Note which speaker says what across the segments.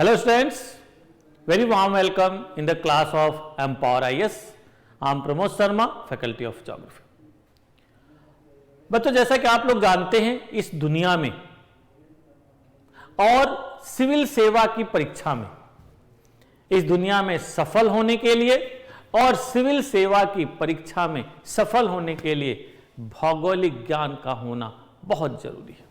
Speaker 1: Hello students, very warm welcome in the class of Empower IS. I am Pramod Sharma, Faculty of Geography. बच्चों, जैसा कि आप लोग जानते हैं, इस दुनिया में और सिविल सेवा की परीक्षा में, इस दुनिया में सफल होने के लिए और सिविल सेवा की परीक्षा में सफल होने के लिए भौगोलिक ज्ञान का होना बहुत जरूरी है,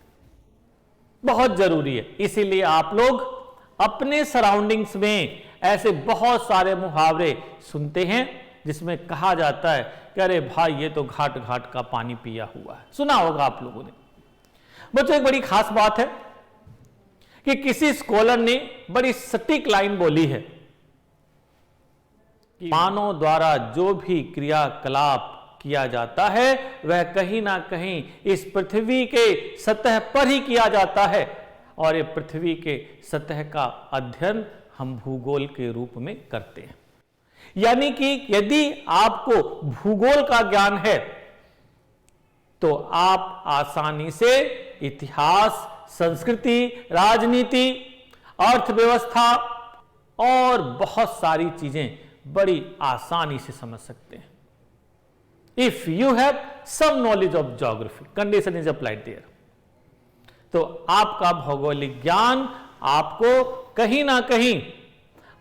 Speaker 1: बहुत जरूरी है। इसीलिए आप लोग अपने सराउंडिंग्स में ऐसे बहुत सारे मुहावरे सुनते हैं जिसमें कहा जाता है कि अरे भाई ये तो घाट घाट का पानी पिया हुआ है। सुना होगा आप लोगों ने। बच्चों, एक बड़ी खास बात है कि किसी स्कॉलर ने बड़ी सटीक लाइन बोली है कि मानव द्वारा जो भी क्रियाकलाप किया जाता है वह कहीं ना कहीं इस पृथ्वी के सतह पर ही किया जाता है, और ये पृथ्वी के सतह का अध्ययन हम भूगोल के रूप में करते हैं। यानी कि यदि आपको भूगोल का ज्ञान है तो आप आसानी से इतिहास, संस्कृति, राजनीति, अर्थव्यवस्था और बहुत सारी चीजें बड़ी आसानी से समझ सकते हैं। If you have some knowledge of geography, condition is applied there, तो आपका भौगोलिक ज्ञान आपको कहीं ना कहीं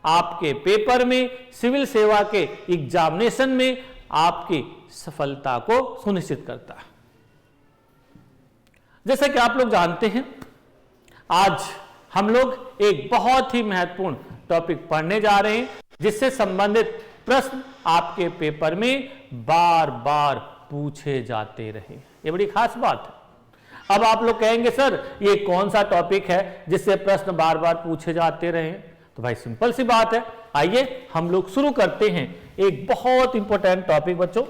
Speaker 1: आपके पेपर में, सिविल सेवा के एग्जामिनेशन में आपकी सफलता को सुनिश्चित करता है। जैसा कि आप लोग जानते हैं, आज हम लोग एक बहुत ही महत्वपूर्ण टॉपिक पढ़ने जा रहे हैं जिससे संबंधित प्रश्न आपके पेपर में बार बार पूछे जाते रहे। ये बड़ी खास बात है। अब आप लोग कहेंगे सर ये कौन सा टॉपिक है जिससे प्रश्न बार बार पूछे जाते रहे? तो भाई सिंपल सी बात है, आइए हम लोग शुरू करते हैं एक बहुत इंपॉर्टेंट टॉपिक बच्चों,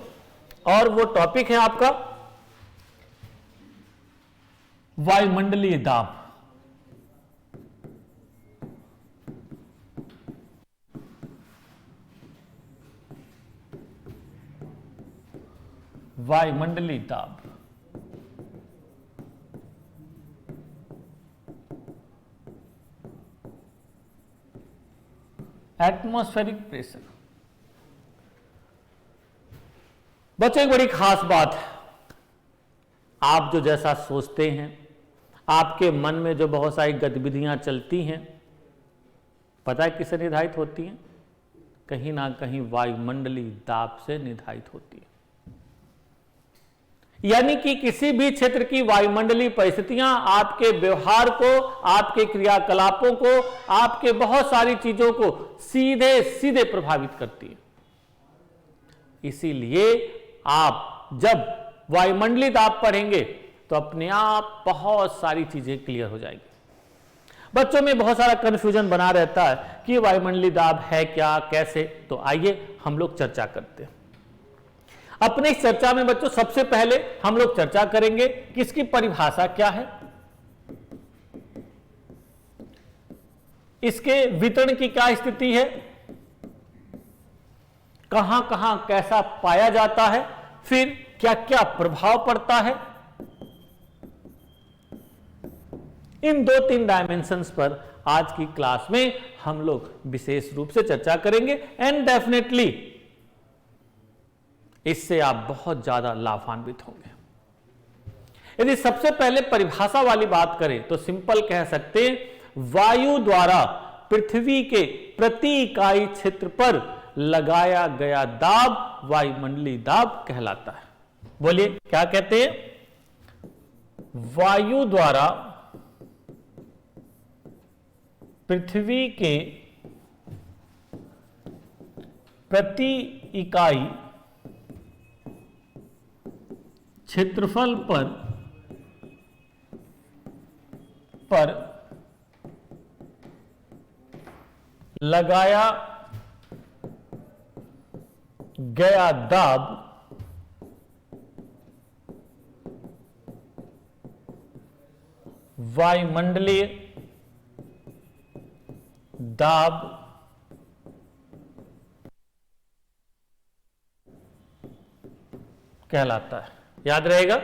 Speaker 1: और वो टॉपिक है आपका वायुमंडलीय दाब। वायुमंडलीय दाब। Atmospheric pressure. बच्चों, एक बड़ी खास बात है, आप जो जैसा सोचते हैं, आपके मन में जो बहुत सारी गतिविधियां चलती हैं, पता है किससे निर्धारित होती हैं? कहीं ना कहीं वायुमंडलीय दाब से निर्धारित होती है। यानी कि किसी भी क्षेत्र की वायुमंडलीय परिस्थितियां आपके व्यवहार को, आपके क्रियाकलापों को, आपके बहुत सारी चीजों को सीधे सीधे प्रभावित करती है। इसीलिए आप जब वायुमंडलीय दाब पढ़ेंगे तो अपने आप बहुत सारी चीजें क्लियर हो जाएगी। बच्चों में बहुत सारा कंफ्यूजन बना रहता है कि वायुमंडलीय दाब है क्या, कैसे। तो आइए हम लोग चर्चा करते हैं। अपने इस चर्चा में बच्चों सबसे पहले हम लोग चर्चा करेंगे कि इसकी परिभाषा क्या है, इसके वितरण की क्या स्थिति है, कहां कहां कैसा पाया जाता है, फिर क्या क्या प्रभाव पड़ता है। इन 2-3 डायमेंशंस पर आज की क्लास में हम लोग विशेष रूप से चर्चा करेंगे, एंड डेफिनेटली इससे आप बहुत ज्यादा लाभान्वित होंगे। यदि सबसे पहले परिभाषा वाली बात करें तो सिंपल कह सकते हैं, वायु द्वारा पृथ्वी के प्रति इकाई क्षेत्र पर लगाया गया दाब वायुमंडलीय दाब कहलाता है। बोलिए क्या कहते हैं? वायु द्वारा पृथ्वी के प्रति इकाई क्षेत्रफल पर लगाया गया दाब वायुमंडलीय दाब कहलाता है। याद रहेगा।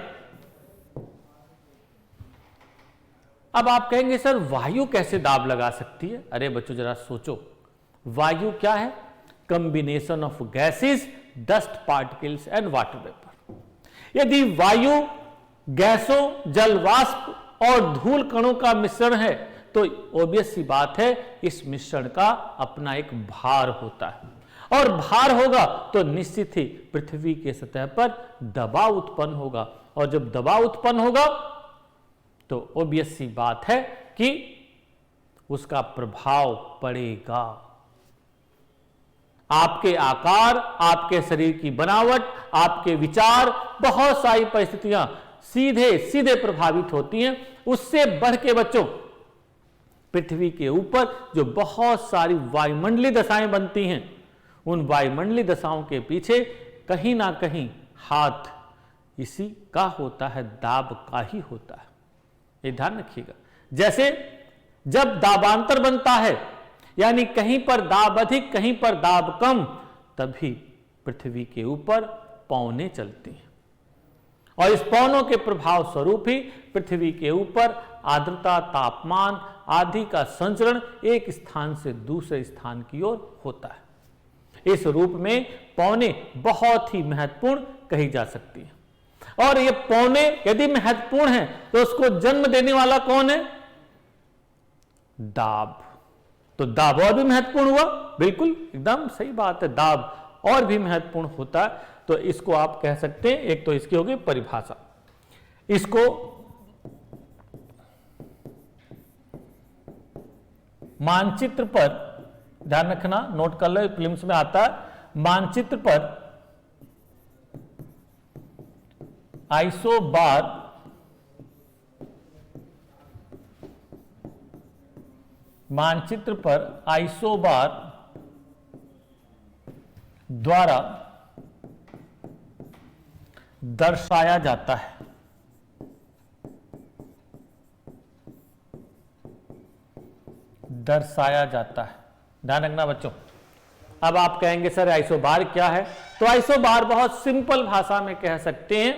Speaker 1: अब आप कहेंगे सर वायु कैसे दाब लगा सकती है? अरे बच्चों जरा सोचो, वायु क्या है? Combination of gases, dust particles and water vapour. यदि वायु गैसों, जल वाष्प और धूल कणों का मिश्रण है तो ऑब्वियस सी बात है इस मिश्रण का अपना एक भार होता है, और भार होगा तो निश्चित ही पृथ्वी के सतह पर दबाव उत्पन्न होगा, और जब दबाव उत्पन्न होगा तो ऑब्वियस सी बात है कि उसका प्रभाव पड़ेगा। आपके आकार, आपके शरीर की बनावट, आपके विचार, बहुत सारी परिस्थितियां सीधे सीधे प्रभावित होती हैं। उससे बढ़ के बच्चों पृथ्वी के ऊपर जो बहुत सारी वायुमंडलीय दशाएं बनती हैं, उन वायुमंडलीय दशाओं के पीछे कहीं ना कहीं हाथ इसी का होता है, दाब का ही होता है। ये ध्यान रखिएगा। जैसे जब दाबांतर बनता है, यानी कहीं पर दाब अधिक, कहीं पर दाब कम, तभी पृथ्वी के ऊपर पवनें चलती हैं, और इस पवनों के प्रभाव स्वरूप ही पृथ्वी के ऊपर आर्द्रता, तापमान आदि का संचरण एक स्थान से दूसरे स्थान की ओर होता है। इस रूप में पवनें बहुत ही महत्वपूर्ण कही जा सकती है, और ये पवनें यदि महत्वपूर्ण है तो उसको जन्म देने वाला कौन है? दाब। तो दाब और भी महत्वपूर्ण हुआ, बिल्कुल एकदम सही बात है, दाब और भी महत्वपूर्ण होता है। तो इसको आप कह सकते हैं, एक तो इसकी होगी परिभाषा, इसको मानचित्र पर ध्यान रखना, नोट कर लो, फिल्म्स में आता है, मानचित्र पर आइसोबार मानचित्र पर आइसोबार द्वारा दर्शाया जाता है। दर्शाया जाता है, ध्यान रखना बच्चों। अब आप कहेंगे सर आइसोबार क्या है? तो आइसोबार बहुत सिंपल भाषा में कह सकते हैं,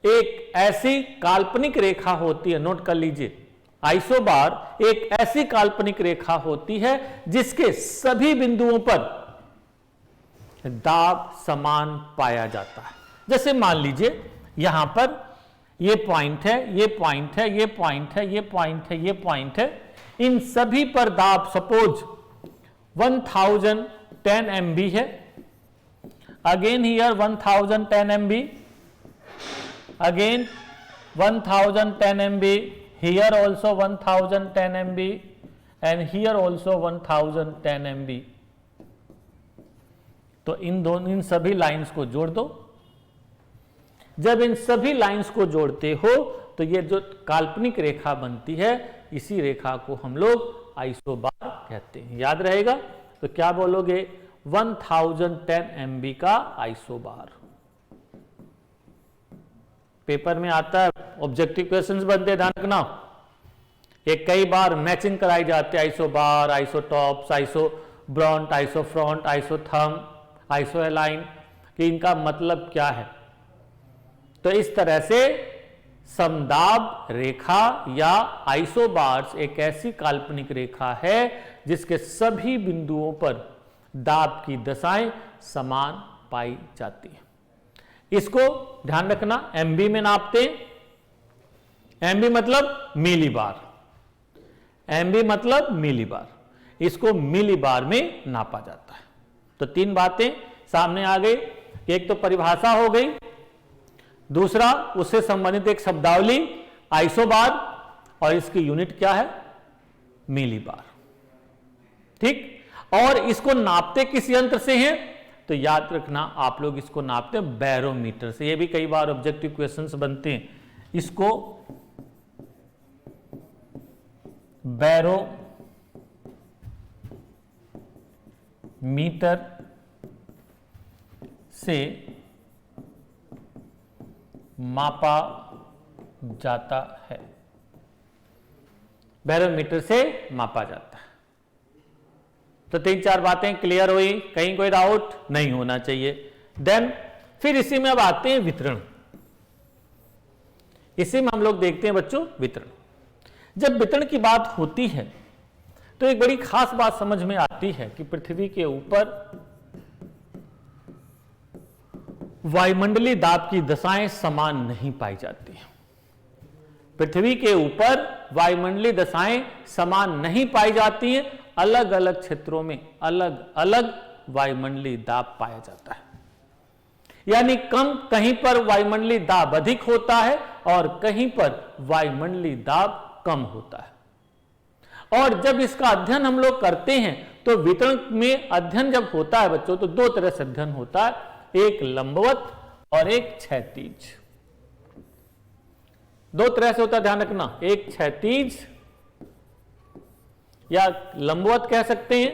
Speaker 1: एक ऐसी काल्पनिक रेखा होती है, नोट कर लीजिए, आइसोबार एक ऐसी काल्पनिक रेखा होती है जिसके सभी बिंदुओं पर दाब समान पाया जाता है। जैसे मान लीजिए यहां पर ये पॉइंट है, ये पॉइंट है, ये पॉइंट है, ये पॉइंट है, ये पॉइंट है, इन सभी पर दाब सपोज 1010 MB है। Again here 1010 MB, again 1010 MB, here also 1010 MB, and here also 1010 MB। तो इन सभी लाइंस को जोड़ दो। जब इन सभी लाइंस को जोड़ते हो तो ये जो काल्पनिक रेखा बनती है, इसी रेखा को हम लोग आइसोबार कहते हैं। याद रहेगा तो क्या बोलोगे? 1010 MB का आइसोबार। पेपर में आता है, ऑब्जेक्टिव क्वेश्चंस बनते हैं, ध्यान रखना। ये कई बार मैचिंग कराई जाती है, आइसोबार, आइसोटॉप्स, आइसोब्रॉन्ट, आइसोफ्रॉन्ट, आइसोथर्म, आइसोएलाइन, कि इनका मतलब क्या है। तो इस तरह से समदाब रेखा या आइसोबार्स एक ऐसी काल्पनिक रेखा है जिसके सभी बिंदुओं पर दाब की दशाएं समान पाई जाती है। इसको ध्यान रखना, एमबी में नापते हैं। एमबी मतलब मिलीबार, एमबी मतलब मिलीबार, इसको मिलीबार में नापा जाता है। तो तीन बातें सामने आ गई, एक तो परिभाषा हो गई, दूसरा उससे संबंधित एक शब्दावली आइसोबार, और इसकी यूनिट क्या है? मिलीबार। ठीक, और इसको नापते किस यंत्र से हैं? तो याद रखना आप लोग इसको नापते हैं बैरोमीटर से। ये भी कई बार ऑब्जेक्टिव क्वेश्चंस बनते हैं। इसको बैरोमीटर से मापा जाता है, बैरोमीटर से मापा जाता है। तो तीन चार बातें क्लियर हुई, कहीं कोई डाउट नहीं होना चाहिए। देन फिर इसी में अब आते हैं वितरण। इसी में हम लोग देखते हैं बच्चों वितरण। जब वितरण की बात होती है तो एक बड़ी खास बात समझ में आती है कि पृथ्वी के ऊपर वायुमंडलीय दाब की दशाएं समान नहीं पाई जाती हैं। पृथ्वी के ऊपर वायुमंडलीय दशाएं समान नहीं पाई जाती हैं, अलग अलग क्षेत्रों में अलग अलग वायुमंडलीय दाब पाया जाता है। यानी कहीं पर वायुमंडलीय दाब अधिक होता है और कहीं पर वायुमंडलीय दाब कम होता है। और जब इसका अध्ययन हम लोग करते हैं तो वितरण में अध्ययन जब होता है बच्चों, तो दो तरह से अध्ययन होता है, एक लंबवत और एक क्षैतिज। दो तरह से होता है, ध्यान रखना, एक क्षैतिज या लंबवत कह सकते हैं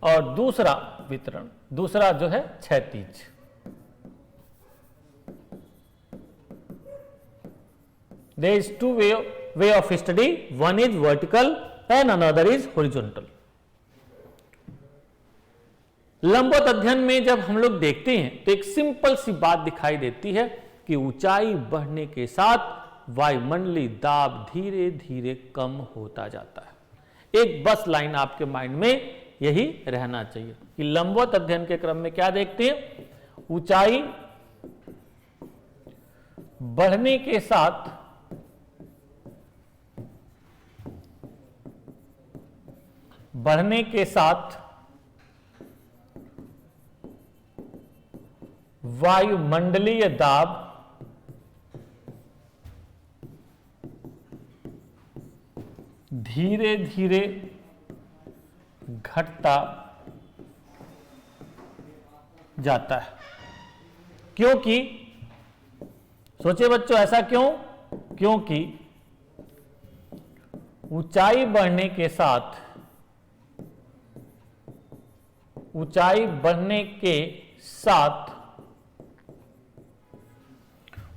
Speaker 1: और दूसरा वितरण, दूसरा जो है क्षैतिज। There is two way of study, one is vertical and another is horizontal. लंबवत अध्ययन में जब हम लोग देखते हैं तो एक सिंपल सी बात दिखाई देती है कि ऊंचाई बढ़ने के साथ वायुमंडलीय दाब धीरे धीरे कम होता जाता है। एक बस लाइन आपके माइंड में यही रहना चाहिए कि लंबवत अध्ययन के क्रम में क्या देखते हैं, ऊंचाई बढ़ने के साथ वायुमंडलीय दाब धीरे धीरे घटता जाता है। क्योंकि सोचे बच्चों, ऐसा क्यों? क्योंकि ऊंचाई बढ़ने के साथ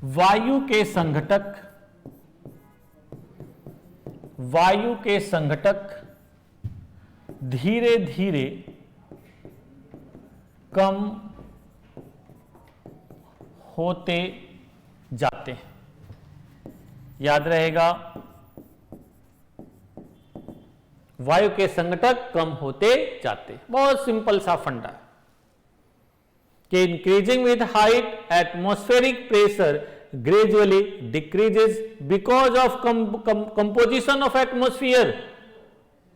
Speaker 1: वायु के संघटक धीरे धीरे कम होते जाते हैं। याद रहेगा, वायु के संघटक कम होते जाते हैं। बहुत सिंपल सा फंडा है कि increasing with height atmospheric pressure gradually decreases because of composition of atmosphere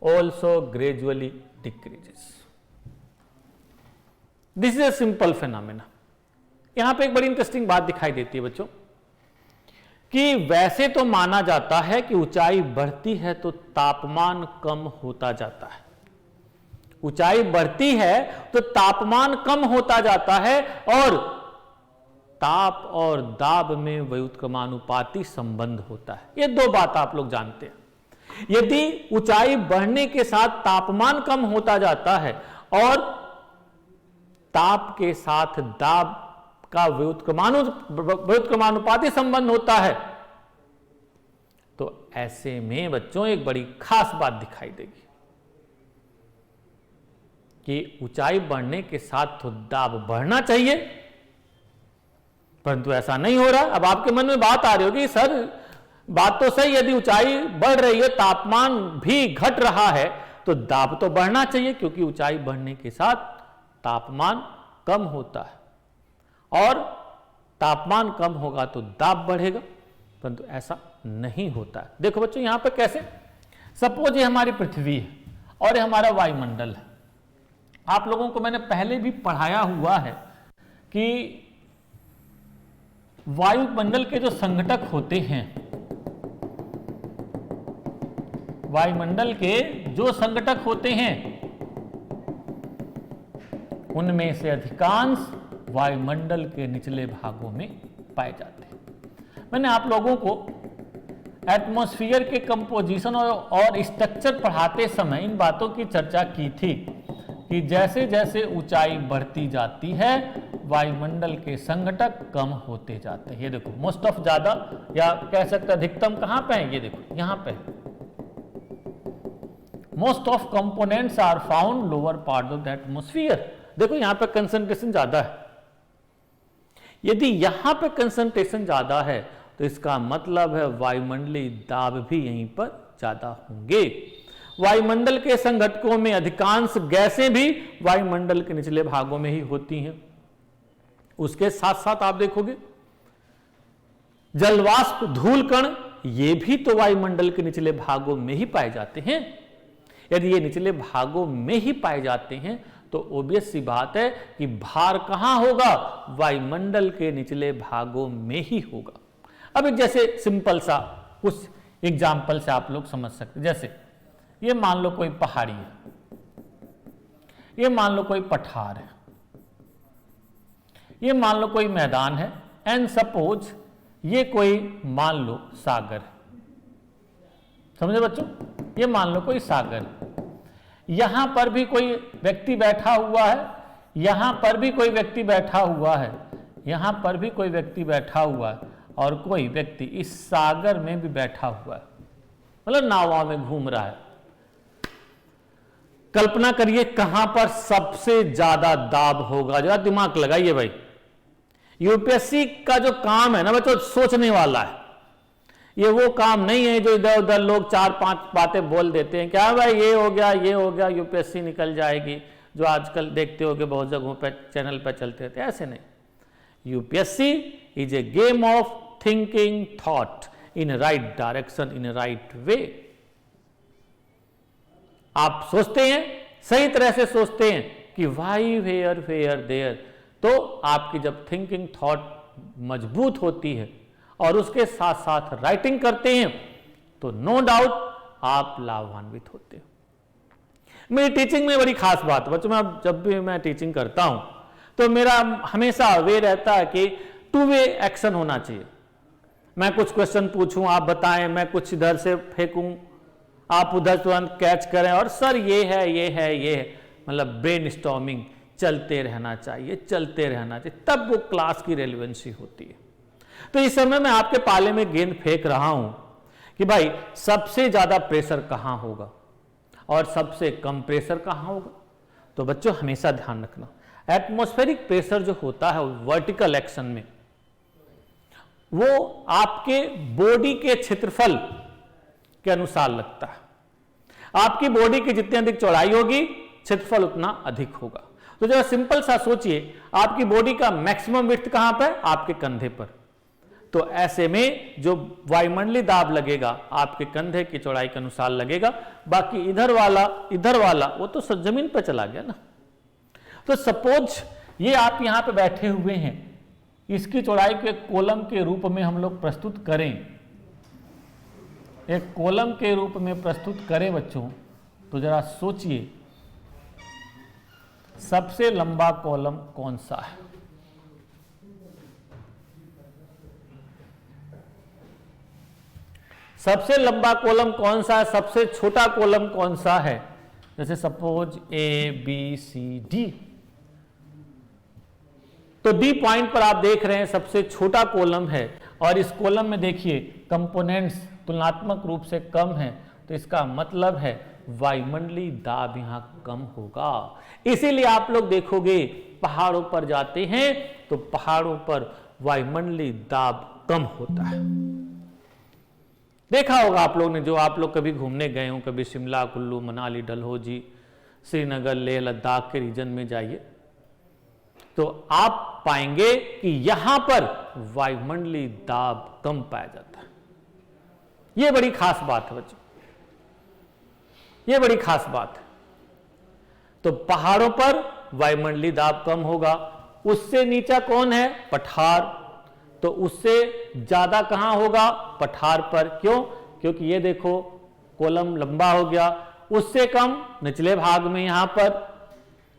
Speaker 1: also gradually decreases. This is a simple phenomena. यहां पे एक बड़ी इंटरेस्टिंग बात दिखाई देती है बच्चों कि वैसे तो माना जाता है कि ऊंचाई बढ़ती है तो तापमान कम होता जाता है। ऊंचाई बढ़ती है तो तापमान कम होता जाता है और ताप और दाब में व्युत्क्रमानुपाती संबंध होता है। ये दो बात आप लोग जानते हैं। यदि ऊंचाई बढ़ने के साथ तापमान कम होता जाता है और ताप के साथ दाब का व्युत्क्रमानुपाती संबंध होता है, तो ऐसे में बच्चों एक बड़ी खास बात दिखाई देगी कि ऊंचाई बढ़ने के साथ तो दाब बढ़ना चाहिए, परंतु ऐसा नहीं हो रहा। अब आपके मन में बात आ रही होगी, सर बात तो सही, यदि ऊंचाई बढ़ रही है, तापमान भी घट रहा है, तो दाब तो बढ़ना चाहिए, क्योंकि ऊंचाई बढ़ने के साथ तापमान कम होता है और तापमान कम होगा तो दाब बढ़ेगा, परंतु ऐसा नहीं होता है। देखो बच्चों, यहां पर कैसे, सपोज ये हमारी पृथ्वी है और ये हमारा वायुमंडल है। आप लोगों को मैंने पहले भी पढ़ाया हुआ है कि वायुमंडल के जो संघटक होते हैं, वायुमंडल के जो संघटक होते हैं, उनमें से अधिकांश वायुमंडल के निचले भागों में पाए जाते हैं। मैंने आप लोगों को एटमॉस्फेयर के कंपोजिशन और स्ट्रक्चर पढ़ाते समय इन बातों की चर्चा की थी कि जैसे जैसे ऊंचाई बढ़ती जाती है वायुमंडल के संघटक कम होते जाते हैं। ये देखो, मोस्ट ऑफ ज्यादा या कह सकते अधिकतम कहां पे है, ये देखो यहां पे, most of components are found lower part of the atmosphere. देखो यहां पे कंसंट्रेशन ज्यादा है। यदि यहां पे कंसंट्रेशन ज्यादा है तो इसका मतलब है वायुमंडलीय दाब भी यहीं पर ज्यादा होंगे। वायुमंडल के संघटकों में अधिकांश गैसें भी वायुमंडल के निचले भागों में ही होती हैं। उसके साथ साथ आप देखोगे जलवाष्प, धूल कण, ये भी तो वायुमंडल के निचले भागों में ही पाए जाते हैं। यदि ये निचले भागों में ही पाए जाते हैं तो ऑब्वियस सी बात है कि भार कहां होगा, वायुमंडल के निचले भागों में ही होगा। अब एक जैसे सिंपल सा कुछ एग्जाम्पल से आप लोग समझ सकते हैं। जैसे ये मान लो कोई पहाड़ी है, ये मान लो कोई पठार है, ये मान लो कोई मैदान है, एंड सपोज ये कोई मान लो सागर है। समझे बच्चों, ये मान लो कोई सागर है, यहां पर भी कोई व्यक्ति बैठा हुआ है, यहां पर भी कोई व्यक्ति बैठा हुआ है, यहां पर भी कोई व्यक्ति बैठा हुआ है, और कोई व्यक्ति इस सागर में भी बैठा हुआ है, मतलब नाव में घूम रहा है। कल्पना करिए कहां पर सबसे ज्यादा दाब होगा, जरा दिमाग लगाइए भाई। यूपीएससी का जो काम है ना बच्चों, सोचने वाला है। ये वो काम नहीं है जो इधर उधर लोग 4-5 बातें बोल देते हैं, क्या भाई ये हो गया, यूपीएससी निकल जाएगी, जो आजकल देखते हो कि बहुत जगहों पे चैनल पे चलते रहते हैं। ऐसे नहीं, UPSC is a game of thinking thought in right direction, in right way. आप सोचते हैं, सही तरह से सोचते हैं कि वाई वेयर वेयर देयर, तो आपकी जब थिंकिंग थॉट मजबूत होती है और उसके साथ साथ राइटिंग करते हैं तो नो डाउट आप लाभान्वित होते हो। मेरी टीचिंग में बड़ी खास बात है बच्चों, मैं जब भी मैं टीचिंग करता हूं तो मेरा हमेशा वे रहता है कि 2 वे एक्शन होना चाहिए। मैं कुछ क्वेश्चन पूछूं, आप बताएं, मैं कुछ इधर से फेंकूं, आप उधर तुरंत कैच करें, और सर ये है, मतलब ब्रेनस्टॉर्मिंग चलते रहना चाहिए, तब वो क्लास की रेलेवेंसी होती है। तो इस समय मैं आपके पाले में गेंद फेंक रहा हूं कि भाई सबसे ज्यादा प्रेशर कहां होगा और सबसे कम प्रेशर कहां होगा। तो बच्चों हमेशा ध्यान रखना, एटमॉस्फेरिक प्रेशर जो होता है वर्टिकल एक्शन में, वो आपके बॉडी के क्षेत्रफल के अनुसार लगता है। आपकी बॉडी की जितनी अधिक चौड़ाई होगी, क्षेत्रफल उतना अधिक होगा। तो जरा सिंपल सा सोचिए, आपकी बॉडी का मैक्सिमम विड्थ कहां पर, आपके कंधे पर। तो ऐसे में जो वायुमंडलीय दाब लगेगा आपके कंधे की चौड़ाई के अनुसार लगेगा, बाकी इधर वाला वो तो जमीन पर चला गया ना। तो सपोज ये आप यहां पे बैठे हुए हैं, इसकी चौड़ाई को एक कॉलम के रूप में हम लोग प्रस्तुत करें, एक कॉलम के रूप में प्रस्तुत करें बच्चों, तो जरा सोचिए सबसे लंबा कॉलम कौन सा है। सबसे लंबा कॉलम कौन सा है, सबसे छोटा कॉलम कौन सा है। जैसे सपोज ABCD, तो डी पॉइंट पर आप देख रहे हैं सबसे छोटा कॉलम है, और इस कॉलम में देखिए कंपोनेंट्स तुलनात्मक रूप से कम है, तो इसका मतलब है वायुमंडलीय दाब यहां कम होगा। इसीलिए आप लोग देखोगे पहाड़ों पर जाते हैं तो पहाड़ों पर वायुमंडलीय दाब कम होता है। देखा होगा आप लोग ने, जो आप लोग कभी घूमने गए हो, कभी शिमला, कुल्लू, मनाली, डलहौजी, श्रीनगर, लेह लद्दाख के रीजन में जाइए तो आप पाएंगे कि यहां पर वायुमंडलीय दाब कम पाया जाता है। यह बड़ी खास बात है बच्चों, यह बड़ी खास बात है। तो पहाड़ों पर वायुमंडलीय दाब कम होगा। उससे नीचा कौन है, पठार, तो उससे ज्यादा कहां होगा, पठार पर। क्यों, क्योंकि ये देखो कॉलम लंबा हो गया। उससे कम निचले भाग में यहां पर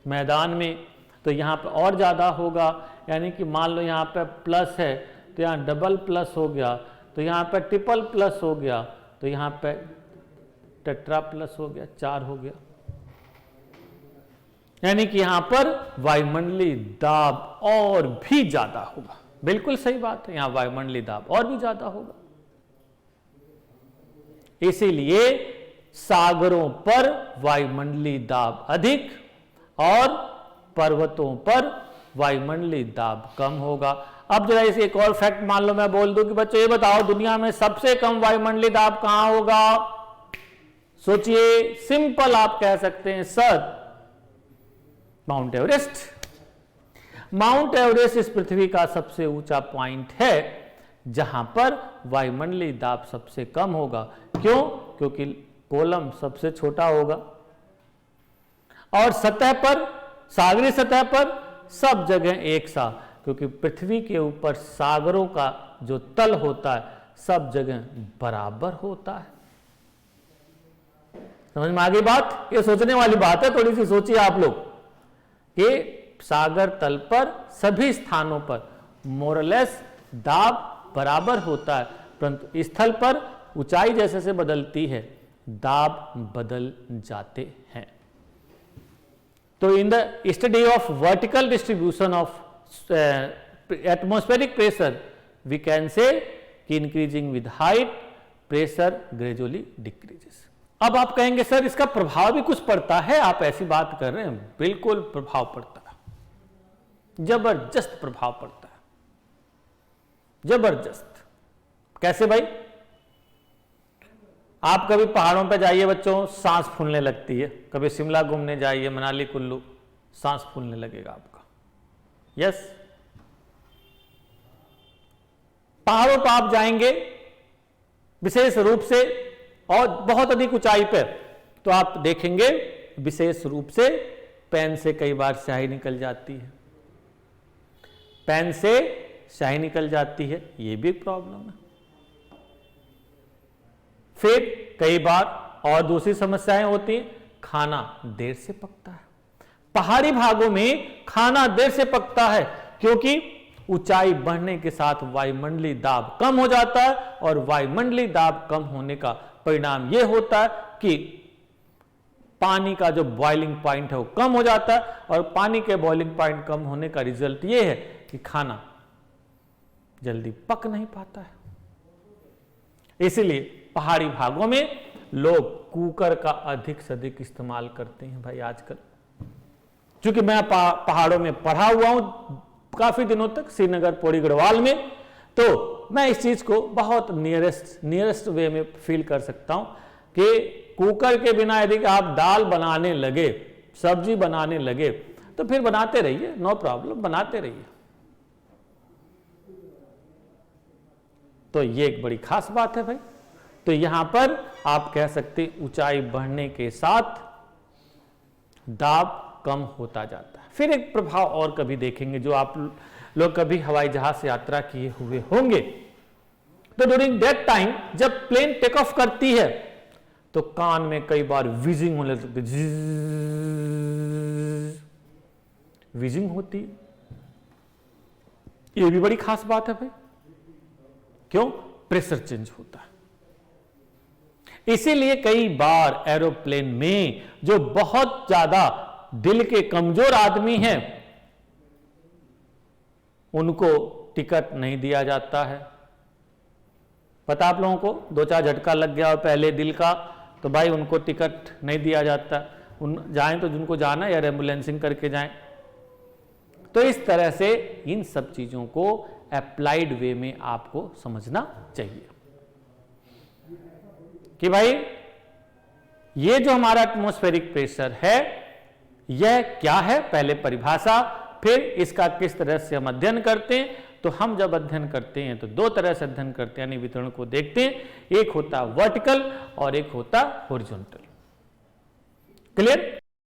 Speaker 1: मैदान में, तो यहां पर और ज्यादा होगा। यानी कि मान लो यहां पर प्लस है तो यहां डबल प्लस हो गया, तो यहां पर ट्रिपल प्लस हो गया, तो यहां पर टेट्रा प्लस हो गया, 4 हो गया। यानी कि यहां पर वायुमंडलीय दाब और भी ज्यादा होगा। बिल्कुल सही बात है, यहां वायुमंडलीय दाब और भी ज्यादा होगा। इसीलिए सागरों पर वायुमंडलीय दाब अधिक और पर्वतों पर वायुमंडलीय दाब कम होगा। अब जरा इसे एक और फैक्ट मान लो मैं बोल दूं कि बच्चों ये बताओ दुनिया में सबसे कम वायुमंडलीय दाब कहां होगा? सोचिए, सिंपल आप कह सकते हैं sir mount Everest. Mount Everest इस पृथ्वी का सबसे ऊंचा पॉइंट है जहां पर वायुमंडलीय दाब सबसे कम होगा। क्यों? क्योंकि कॉलम सबसे छोटा होगा और सतह पर, सागरीय सतह पर सब जगह एक सा, क्योंकि पृथ्वी के ऊपर सागरों का जो तल होता है सब जगह बराबर होता है। समझ में आ गई बात? ये सोचने वाली बात है, थोड़ी सी सोचिए आप लोग कि सागर तल पर सभी स्थानों पर मोरलेस दाब बराबर होता है, परंतु स्थल पर ऊंचाई जैसे से बदलती है दाब बदल जाते हैं। तो in the study of vertical distribution of atmospheric pressure we can say कि increasing with height pressure gradually decreases. अब आप कहेंगे सर इसका प्रभाव भी कुछ पड़ता है, आप ऐसी बात कर रहे हैं। बिल्कुल प्रभाव पड़ता है, जबरदस्त प्रभाव पड़ता है, जबरदस्त। कैसे भाई? आप कभी पहाड़ों पर जाइए बच्चों, सांस फूलने लगती है। कभी शिमला घूमने जाइए, मनाली कुल्लू, सांस फूलने लगेगा आपका। यस, पहाड़ों पर आप जाएंगे विशेष रूप से और बहुत अधिक ऊंचाई पर, तो आप देखेंगे विशेष रूप से पेन से कई बार स्याही निकल जाती है, पेन से स्याही निकल जाती है, ये भी एक प्रॉब्लम है। फिर कई बार और दूसरी समस्याएं होती हैं, खाना देर से पकता है। पहाड़ी भागों में खाना देर से पकता है क्योंकि ऊंचाई बढ़ने के साथ वायुमंडलीय दाब कम हो जाता है और वायुमंडलीय दाब कम होने का परिणाम यह होता है कि पानी का जो बॉइलिंग पॉइंट है वो कम हो जाता है और पानी के बॉइलिंग पॉइंट कम होने का रिजल्ट यह है कि खाना जल्दी पक नहीं पाता है। इसलिए पहाड़ी भागों में लोग कुकर का अधिक से अधिक इस्तेमाल करते हैं भाई आजकल। क्योंकि मैं पहाड़ों में पढ़ा हुआ हूं काफी दिनों तक, श्रीनगर पौड़ी गढ़वाल में, तो मैं इस चीज को बहुत नियरेस्ट वे में फील कर सकता हूं कि कुकर के बिना यदि आप दाल बनाने लगे, सब्जी बनाने लगे, तो फिर बनाते रहिए, नो प्रॉब्लम, बनाते रहिए। तो ये एक बड़ी खास बात है भाई। तो यहां पर आप कह सकते ऊंचाई बढ़ने के साथ दाब कम होता जाता है। फिर एक प्रभाव और कभी देखेंगे, जो आप लोग कभी हवाई जहाज से यात्रा किए हुए होंगे, तो ड्यूरिंग दैट टाइम जब प्लेन टेक ऑफ करती है तो कान में कई बार विजिंग होने लगती है, विजिंग होती है। ये भी बड़ी खास बात है भाई। क्यों? प्रेशर चेंज होता है। इसीलिए कई बार एरोप्लेन में जो बहुत ज्यादा दिल के कमजोर आदमी हैं उनको टिकट नहीं दिया जाता है। पता आप लोगों को, 2-4 झटका लग गया और पहले दिल का, तो भाई उनको टिकट नहीं दिया जाता। जाएं तो जिनको जाना या एम्बुलेंसिंग करके जाएं। तो इस तरह से इन सब चीजों को अप्लाइड वे में आपको समझना चाहिए कि भाई ये जो हमारा एटमॉस्फेरिक प्रेशर है यह क्या है, पहले परिभाषा, फिर इसका किस तरह से हम अध्ययन करते हैं। तो हम जब अध्ययन करते हैं तो 2 तरह से अध्ययन करते हैं, यानी वितरण को देखते हैं। एक होता वर्टिकल और एक होता हॉरिजॉन्टल। क्लियर?